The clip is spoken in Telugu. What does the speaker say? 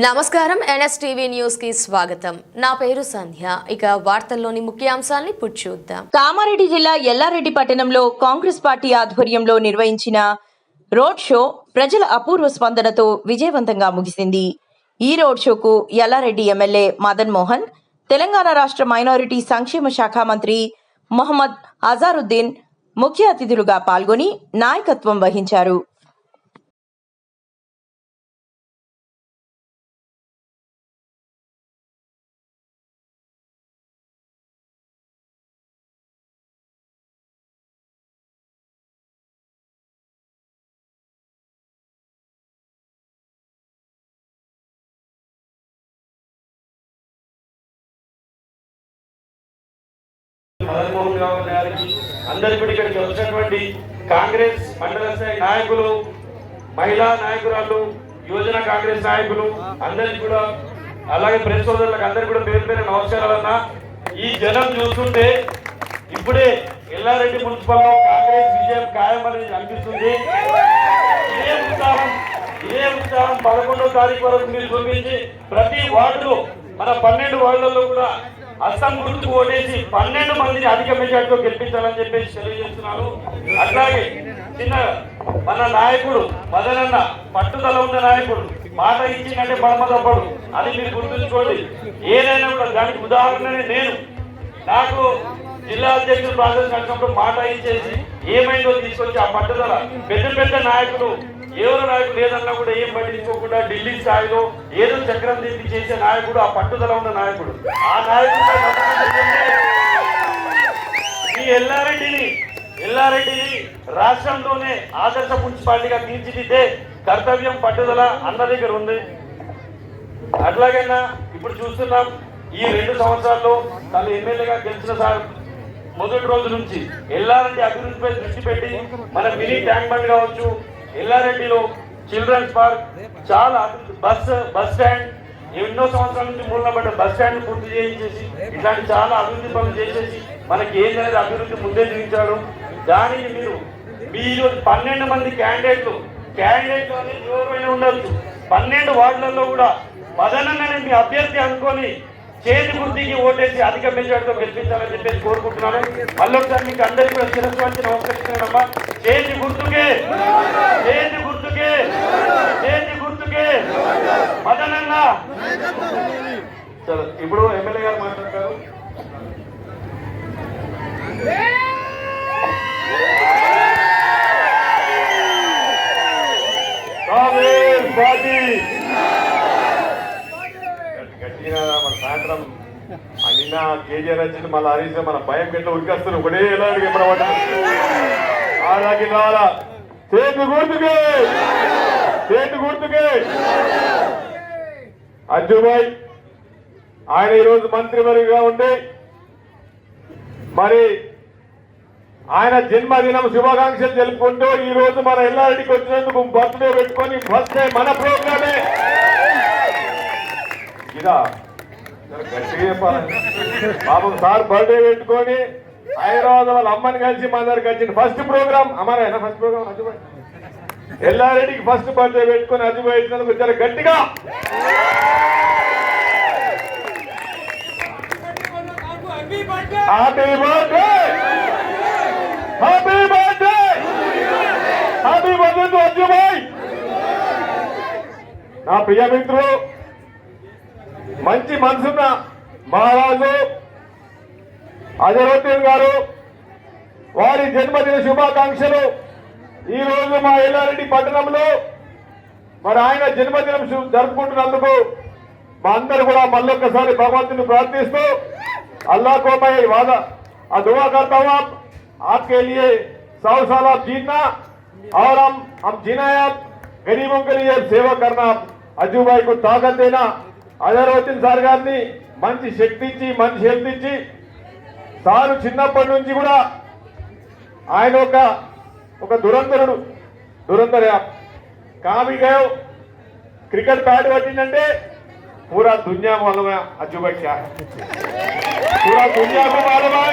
నమస్కారం ఎన్ఎస్టీవీ న్యూస్ కి స్వాగతం. నా పేరు సంధ్య. ఇక వార్తల్లోని ముఖ్యాంశాలను ఇప్పుడు చూద్దాం. కామారెడ్డి జిల్లా ఎల్లారెడ్డి పట్టణంలో కాంగ్రెస్ పార్టీ ఆధ్వర్యంలో నిర్వహించిన రోడ్ షో ప్రజల అపూర్వ స్పందనతో విజయవంతంగా ముగిసింది. ఈ రోడ్ షోకు ఎల్లారెడ్డి ఎమ్మెల్యే మదన్ మోహన్, తెలంగాణ రాష్ట్ర మైనారిటీ సంక్షేమ శాఖ మంత్రి మొహమ్మద్ అజారుద్దీన్ ముఖ్య అతిథులుగా పాల్గొని నాయకత్వం వహించారు. మదన్ మోహన్ రావు గారికి అందరికీ ఇక్కడికి వచ్చినటువంటి కాంగ్రెస్ మండల స్థాయి నాయకులు, మహిళా నాయకురాలు, యువజన కాంగ్రెస్ నాయకులు అందరికీ కూడా, అలాగే ప్రెస్ సోదరులకు అందరికీ కూడా పేరు పేరు నమస్కారాలన్నా. ఈ జనం చూస్తుంటే ఇప్పుడే ఎల్లారెడ్డి మున్సిపల్ కాంగ్రెస్ విజయం ఖాయమని అనిపిస్తుంది. ఇదే ఉత్సాహం 11వ తారీఖు వరకు మీరు చూపించి ప్రతి వార్డులో మన 12 వార్డులలో కూడా అస్సాం గుర్తుకు ఓటేసి 12 మందిని అధిక మెజార్టీతో గెలిపించాలని చెప్పేసి తెలియజేస్తున్నాను. అట్లాగే మన నాయకుడు మదనన్న పట్టుదల ఉన్న నాయకుడు, మాట ఇచ్చిందంటే పడమ తప్పడు, అది మీరు గుర్తుంచుకోండి. ఏదైనా కూడా దానికి ఉదాహరణనే నేను. నాకు జిల్లా అధ్యక్షుడు ప్రాసెస్ నడిచినప్పుడు మాట ఇచ్చేసి ఏమైందో తీసుకొచ్చి ఆ పట్టుదల పెద్ద పెద్ద నాయకుడు, ఎవరు నాయకుడు ఏదన్నా కూడా ఏం పట్టించుకోకుండా ఢిల్లీ స్థాయిలో ఏదో చక్రం తిప్పి చేసే నాయకుడు, ఆ పట్టుదల ఉన్న నాయకుడు. ఆ నాయకుడు ఈ ఎల్లారెడ్డిని రాష్ట్రంలోనే ఆదర్శ మున్సిపాలిటీగా తీర్చిదిద్దే కర్తవ్యం, పట్టుదల అన్న దగ్గర ఉంది. అట్లాగైనా ఇప్పుడు చూస్తున్నాం, ఈ 2 సంవత్సరాల్లో తను ఎమ్మెల్యేగా గెలిచిన సార్ మొదటి రోజు నుంచి ఎల్లారెడ్డి అభివృద్ధిపై దృష్టి పెట్టి మన మినీ ట్యాంక్ బండ్ కావచ్చు, ఎల్లారెడ్డిలో చిల్డ్రన్స్ పార్క్, చాలా బస్ స్టాండ్, ఎన్నో సంవత్సరాల నుంచి మూలనబడ్డ బస్ స్టాండ్ పూర్తి చేయించేసి ఇట్లాంటి చాలా అభివృద్ధి పనులు చేసేసి మనకి ఏంటనేది అభివృద్ధి ముందే చూపించాడు. దానికి మీరు 12 మంది క్యాండిడేట్లు అనేది ఎవరైనా ఉండొచ్చు. 12 వార్డులలో కూడా మదనన్ననే మీ అభ్యర్థి అనుకొని చేతి గుర్తికి ఓటేసి అధిక మెజార్టీతో గెలిపించాలని చెప్పేసి కోరుకుంటున్నాను. మళ్ళొకసారి మీకు అందరికీ కూడా శిరస్సు వంచి నమస్కరిస్తున్నానమ్మా. చేతి గుర్తుకే మదనన్న. సరే, ఇప్పుడు ఎమ్మెల్యే గారు మాట్లాడతారు. గట్టిగా మన సాయంత్రం నిన్న కేజీఆర్ వచ్చింది, మళ్ళీ హరీష్ మన భయం గట్ల ఉరికేస్తారు. ఒకటే ఎలా ఎప్పుడబడ్డా ఆదాకి రావాలా. చేతి గుర్తుకే అజ్జుబాయ్ ఆయన ఈరోజు మంత్రివర్గంగా ఉండి మరి ఆయన జన్మదినం శుభాకాంక్షలు తెలుపుకుంటూ ఈ రోజు మన ఎల్లారెడ్డికి వచ్చినందుకు బర్త్డే పెట్టుకొని ఫస్ట్ టైం మన ప్రోగ్రామే ఇదా గట్టిగా చెప్పాలండి బాబు. సార్ బర్త్డే పెట్టుకొని హైదరాబాద్ వాళ్ళ అమ్మని కలిసి మా దగ్గరికి వచ్చింది. ఫస్ట్ ప్రోగ్రామ్ అమ్మారైనా ఫస్ట్ ప్రోగ్రామ్ అజ్జుబాయ్ ఎల్లారెడ్డికి ఫస్ట్ బర్త్డే పెట్టుకొని అజ్జుబాయ్ ఇచ్చినందుకు వచ్చారు. గట్టిగా హ్యాపీ బర్త్డే టు అజ్జుబాయ్. నా ప్రియ మిత్రుడు, మంచి మనసున్న మహారాజు అజరుద్దీన్ గారు, వారి జన్మదిన శుభాకాంక్షలు. ఈ రోజు మా ఎల్లారెడ్డి పట్టణంలో మరి ఆయన జన్మదినం జరుపుకుంటున్నందుకు మా అందరూ కూడా మళ్ళొక్కసారి భగవంతుని ప్రార్థిస్తూ अल्लाह को मैं वादा दुआ करता हूँ आपके लिए 100 साल आप जीतना और हम जीना है, गरीबों के लिए सेवा करना, अज्जू भाई को ताकत देना. అజరుద్దీన్ సార్ గారిని మంచి శక్తి ఇచ్చి మంచి హెల్త్ ఇచ్చి, సారు చిన్నప్పటి నుంచి కూడా ఆయన ఒక దురంధర కామి గయో క్రికెట్ బ్యాట్ పట్టిందంటే पूरा दुनिया मालूम है अज्जू भाई क्या है, पूरा दुनिया को मालूम है.